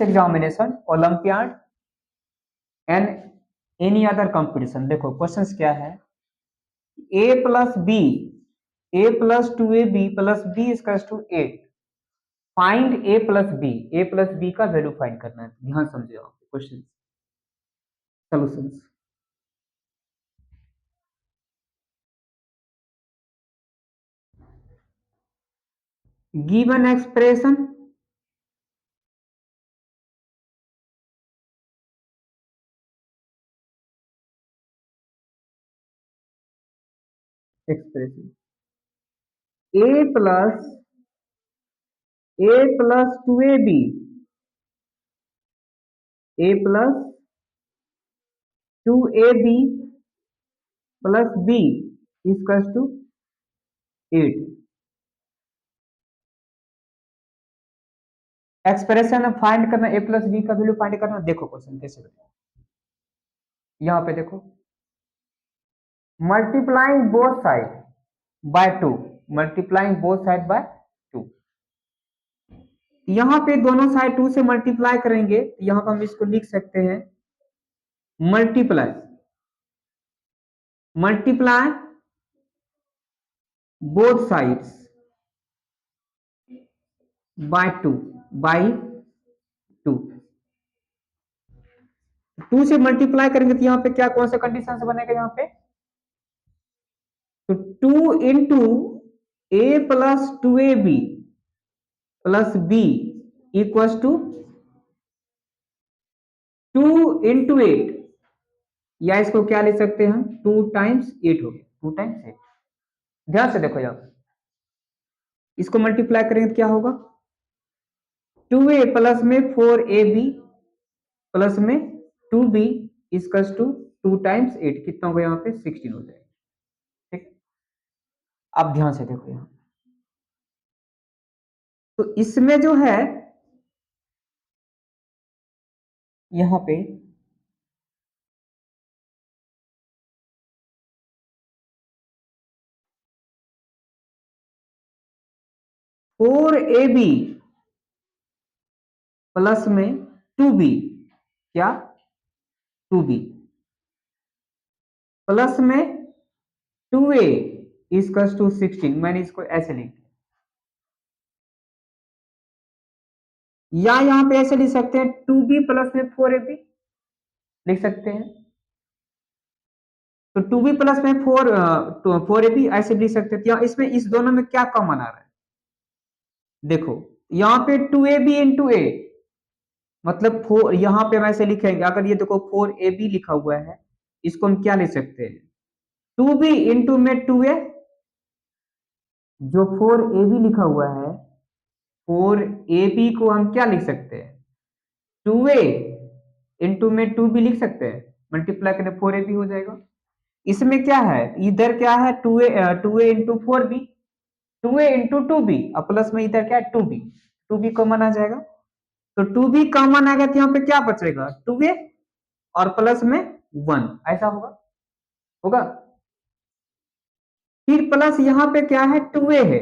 Examination, olympiad and any other competition. देखो questions क्या है, a plus B, a plus 2ab plus b equals to 8, find a plus b का value find करना है। ध्यान समझिए आप question solutions. Given expression expression a plus 2ab, a plus 2ab plus b equals to 8। Expression find करना, a plus B का value find करना। देखो क्वेश्चन कैसे बनेगा, यहाँ पे देखो, multiplying both side bye 2, multiplying both side bye 2। यहाँ पे दोनों साइड 2 से मल्टीप्लाई करेंगे, यहाँ पर हम इसको लिख सकते हैं multiply, multiply both sides by 2, by 2। 2 से मल्टीप्लाई करेंगे तो यहाँ पे क्या, कौन सा कंडीशन से बनेगा यहाँ पे, तो 2 into A plus 2ab plus B equals to 2 into 8, या इसको क्या ले सकते हैं हम, 2 टाइम्स 8 हो गया, 2 टाइम्स 8। ध्यान से देखो यहाँ, इसको मल्टीप्लाई करेंगे तो क्या होगा, 2a प्लस में 4ab प्लस में 2b इक्वल्स टू 2 टाइम्स 8, कितना होगा यहाँ पे 16 हो जाएगा। ठीक, अब ध्यान से देखो यहाँ, तो इसमें जो है यहाँ पे 4ab प्लस में 2b, क्या 2b प्लस में 2a इक्वल्स टू 16, मैंने इसको ऐसे लिख दिया, या यहाँ पे ऐसे लिख सकते हैं 2b प्लस में 4ab लिख सकते हैं, तो 2b प्लस में 4ab ऐसे लिख सकते हैं। इसमें इस दोनों में क्या कॉमन आ रहा है, देखो यहाँ पे 2ab इंटू ए, मतलब 4, यहाँ पे हम ऐसे लिखेंगे, अगर ये देखो 4ab लिखा हुआ है, इसको हम क्या लिख सकते हैं, 2b इंटू में 2a, जो 4ab लिखा हुआ है 4ab को हम क्या लिख सकते हैं, 2a इंटू में 2b लिख सकते हैं, मल्टीप्लाई करें 4ab हो जाएगा। इसमें क्या है, इधर क्या है 2a into 4b, 2a into 2b, और प्लस में इधर क्या है 2b, 2b कॉमन आ जाएगा, तो 2b कॉमन आ गया तो यहाँ पे क्या बचेगा 2a और प्लस में 1, ऐसा होगा, होगा। फिर प्लस यहाँ पे क्या है 2a है,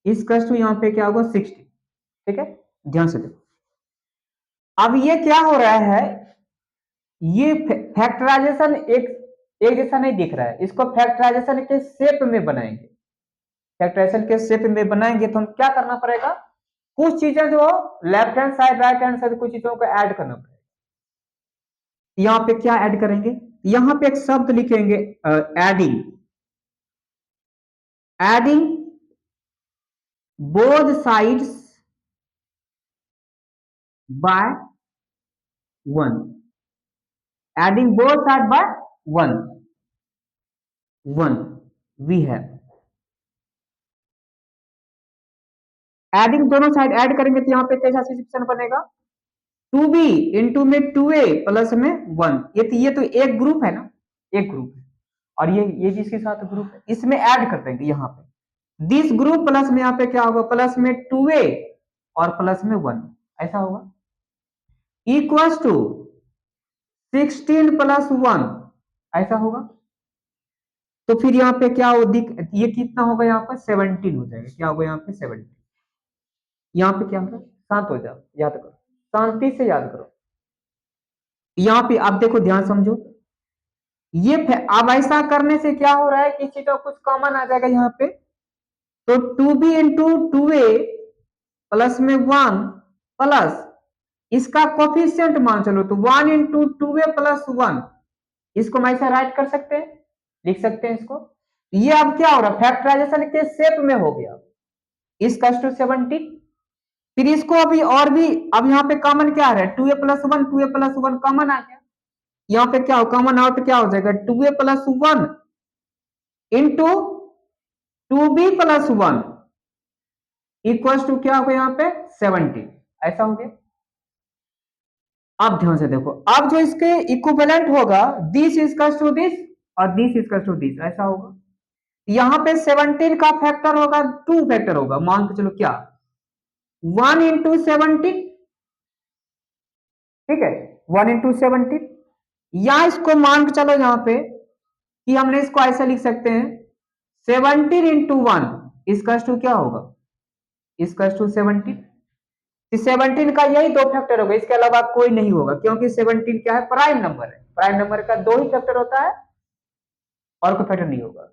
इस कस टू यहाँ पे क्या होगा 60। ठीक है, ध्यान से देखो, अब ये क्या हो रहा है, ये फैक्टराइजेशन एक जैसा नहीं दिख रहा है, इसको फैक्टराइजेशन के शेप में बनाएंगे, फैक्टराइजेशन के शेप में बनाएंगे तो हम क्या करना पड़ेगा, कुछ चीजें जो left hand side right hand side कुछ चीजों को ऐड करना पड़ेगा। यहाँ पे क्या ऐड करेंगे, यहाँ पे एक शब्द लिखेंगे adding, adding both sides by 1, adding both side by 1, 1 we have, adding दोनों साइड ऐड करेंगे तो यहाँ पे कैसा सिचुएशन बनेगा, 2b इंटू में 2a प्लस में 1, ये तो एक ग्रुप है ना, एक ग्रुप है, और ये जिसके साथ ग्रुप है इसमें ऐड कर देंगे यहाँ पे, दिस ग्रुप प्लस में यहाँ पे क्या होगा, प्लस में 2a और प्लस में 1, ऐसा होगा, इक्वल्स टू 16 प्लस 1, ऐसा होगा। तो फिर यहाँ पे क्या हो, ये कितना होगा, यहाँ पर 17 हो जाएगा, क्या होगा यहाँ पे 17, यहाँ पे क्या होगा, शांत हो जाओ, याद करो, शांति से याद करो। यहाँ पे आप देखो, ध्यान समझो, ये अब ऐसा करने से क्या हो रहा है कि चीज कुछ कॉमन आ जाएगा यहाँ पे। तो 2b इंटू 2a प्लस में 1 प्लस इसका कोफिशिएंट मान चलो तो 1 इंटू 2a प्लस 1, इसको हम ऐसा राइट कर सकते हैं, लिख सकते हैं इसको। ये अब क्या हो रहा है, फैक्टराइजेशन के शेप में हो गया, इसका टू 70। फिर इसको अभी और भी, अब यहाँ पे कॉमन क्या आ रहा है, 2a plus 1, 2a plus 1 common आ गया। यहाँ पे क्या हो, कॉमन आउट क्या हो जाएगा, 2a plus 1 into 2b plus 1 equal to क्या होगा यहाँ पे 70, ऐसा हो गया। अब ध्यान से देखो, अब जो इसके इक्विवेलेंट होगा, दिस इक्वल टू दिस और दिस इक्वल टू दिस, ऐसा होगा। यहाँ पे 17 का फैक्टर होगा, 2 फैक्टर होगा, मान के चलो क्या 1 इंटू 17, ठीक है, 1 इंटू 17, या इसको मान के चलो यहाँ पे कि हमने इसको ऐसा लिख सकते हैं 17 इंटू 1 इसका टू क्या होगा, इसका टू 17। 17 का यही दो फैक्टर होगा, इसके अलावा कोई नहीं होगा, क्योंकि 17 क्या है, प्राइम नंबर है, प्राइम नंबर का दो ही फैक्टर होता है और कोई फैक्टर नहीं होगा।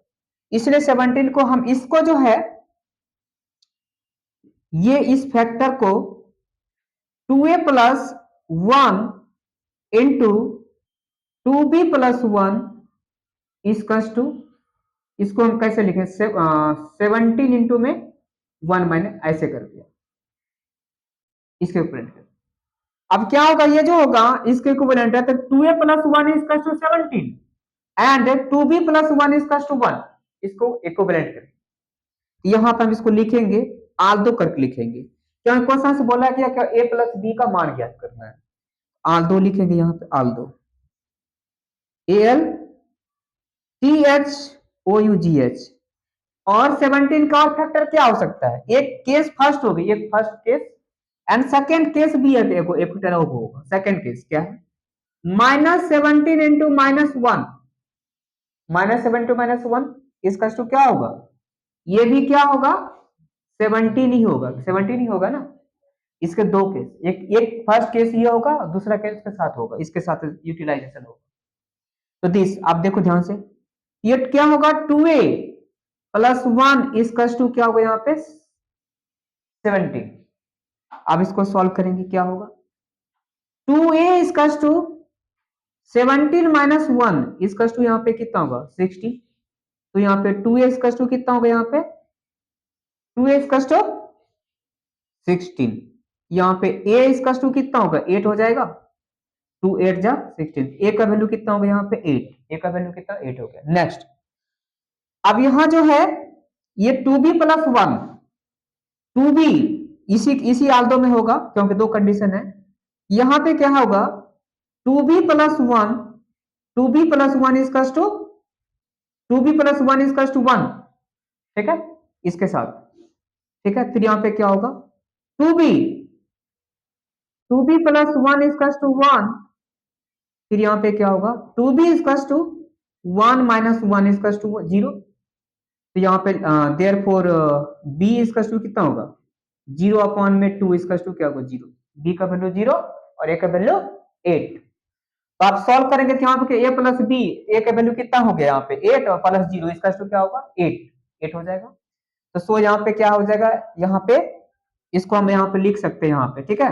इसलिए 17 को हम इसको जो है, ये इस फैक्टर को 2a plus 1 into 2b plus 1 इसका टू, इसको हम कैसे लिखें, 17 इंटू में 1 मैंने ऐसे कर दिया, इसके इक्विवेलेंट है। अब क्या होगा, ये जो होगा इसके इक्विवेलेंट है, तो 2a plus 1 is to 17 and 2b plus 1 is to 1, इसको इक्विवेलेंट करें। यहां पर हम इसको लिखेंगे, आल्दो करके लिखेंगे, क्योंकि क्वेश्चन से बोला गया कि a प्लस b का मान ज्ञात करना है। आल्दो लिखेंगे यहाँ पे, आल्दो ALTHOUGH। और 17 का और फैक्टर क्या हो सकता है, एक केस फर्स्ट होगी, एक first case and second case भी है, होगा। सेकेंड केस क्या है, -17 इंटू -1, -7 टू -1 इसका टू क्या होगा, ये भी क्या होगा 17 ही होगा, 17 ही होगा ना। इसके दो केस, एक फर्स्ट केस ये होगा, दूसरा केस के साथ होगा, इसके साथ यूटिलाइजेशन होगा। तो दिस आप देखो ध्यान से, ये क्या होगा 2a प्लस 1 इसका टू क्या होगा यहाँ पे 17। अब इसको सॉल्व करेंगे, क्या होगा 2a इसका टू 17 माइनस 1 इसका टू यहाँ पे कितना होगा 60। तो यहाँ पे 2a इसका टू कितना होगा, यहाँ पे 2a इसका टू 16, यहाँ पे a इसका टू कितना होगा 8 हो जाएगा, 2 8 जा 16, a का वैल्यू कितना होगा यहाँ पे 8, a का वैल्यू कितना 8 हो गया। नेक्स्ट, अब यहां जो है ये 2b प्लस 1, 2b इसी आल्दो में होगा, क्योंकि दो कंडीशन है। यहां पे क्या होगा 2b प्लस 1, 2b प्लस 1 इसका टू 2b प्लस 1 इसका टू 1, ठीक है, इसके साथ, ठीक है। फिर यहाँ पे क्या होगा 2b 2b प्लस 1 इसका टू 1, फिर यहाँ पे क्या होगा 2b इसका टू 1 माइनस 1 इसका टू 0। तो यहाँ पे देयरफॉर b इसका टू कितना होगा 0 अपॉन में 2 इसका टू क्या होगा 0, b का वैल्यू 0 और a का वैल्यू 8। तो आप सॉल्व करेंगे तो यहाँ पे a प्लस b, a का वैल्यू कितना हो गया यहाँ पे 8 और प्लस 0 इसका टू क्या होगा 8 हो जाएगा। तो सो यहाँ पे क्या हो जाएगा, यहाँ पे इसको हम यहाँ पे लिख सकते हैं यहाँ पे, ठीक है।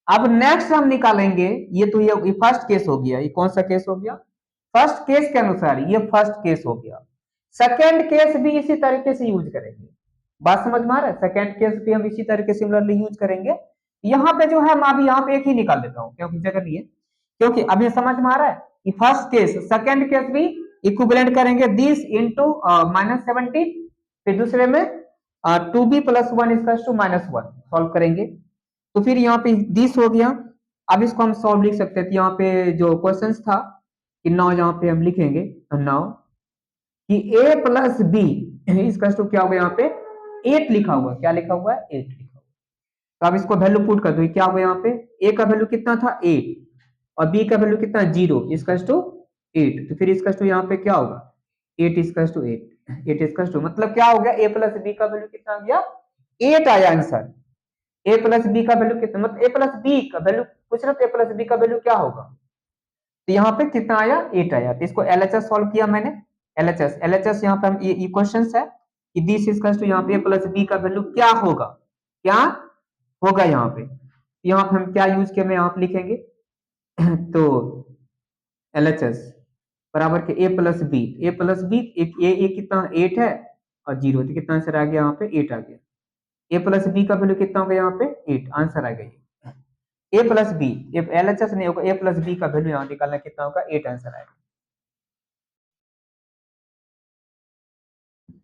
अब नेक्स्ट हम निकालेंगे, ये तो ये फर्स्ट केस हो गया, ये कौन सा केस हो गया, फर्स्ट केस के अनुसार ये फर्स्ट केस हो गया। सेकेंड केस भी इसी तरीके से यूज करेंगे, बात समझ में आ रहा है, सेकेंड केस भी हम इसी तरीके से सिमिलरली यूज करेंगे। यहाँ पे जो है मैं अभी यहाँ पे एक ही निकाल देता हूँ, क्योंकि जगह नहीं है, क्योंकि अभी समझ में आ रहा है कि फर्स्ट केस सेकेंड केस भी इक्विवेलेंट करेंगे, दिस इंटू -17, फिर दूसरे में 2b प्लस 1 इसका टू -1 सॉल्व करेंगे। तो फिर यहाँ पे दिस हो गया। अब इसको हम सॉल्व लिख सकते थे, यहाँ पे जो क्वेश्चन था कि नाउ यहाँ पे हम लिखेंगे नाउ कि a प्लस बी इसका टू क्या होगा, यहाँ पे 8 लिखा हुआ, क्या लिखा हुआ है 8 लिखा हुआ। तो अब इसको वैल्यू पुट कर दो, क्या होगा यहाँ पे a का वैल्यू कितना था 8 और b का वैल्यू कितना 0 इसका टू 8। तो फिर इसका टू यहाँ पे क्या होगा 8 इसका टू 8 इसका टू मतलब क्या हो गया a प्लस बी का वैल्यू कितना आ गया 8 आया आंसर, ए प्लस बी का वैल्यू कितना, मतलब ए प्लस बी का वैल्यू पूछ रहे, तो ए प्लस बी का वैल्यू क्या होगा, तो यहाँ पे कितना आया 8 आया। तो इसको एलएचएस सॉल्व किया मैंने, एलएचएस यहाँ पे हम ये क्वेश्चन है कि दिस इज इक्वल टू यहाँ पे ए प्लस बी का वैल्यू क्या होगा, क्या होगा यहाँ पे, यहाँ पे हम क्या यूज किया मैं यहाँ पे लिखेंगे तो एलएचएस बराबर के ए प्लस बी एक ए कितना 8 है और 0, तो कितना आंसर आ गया यहाँ पे 8 आ गया। ए प्लस बी का वैल्यू कितना होगा यहाँ पे 8, आंसर आ गया ए प्लस बी, एलएचएस नहीं होगा, ए प्लस बी का वैल्यू यहाँ निकालना कितना होगा 8 आंसर आएगा।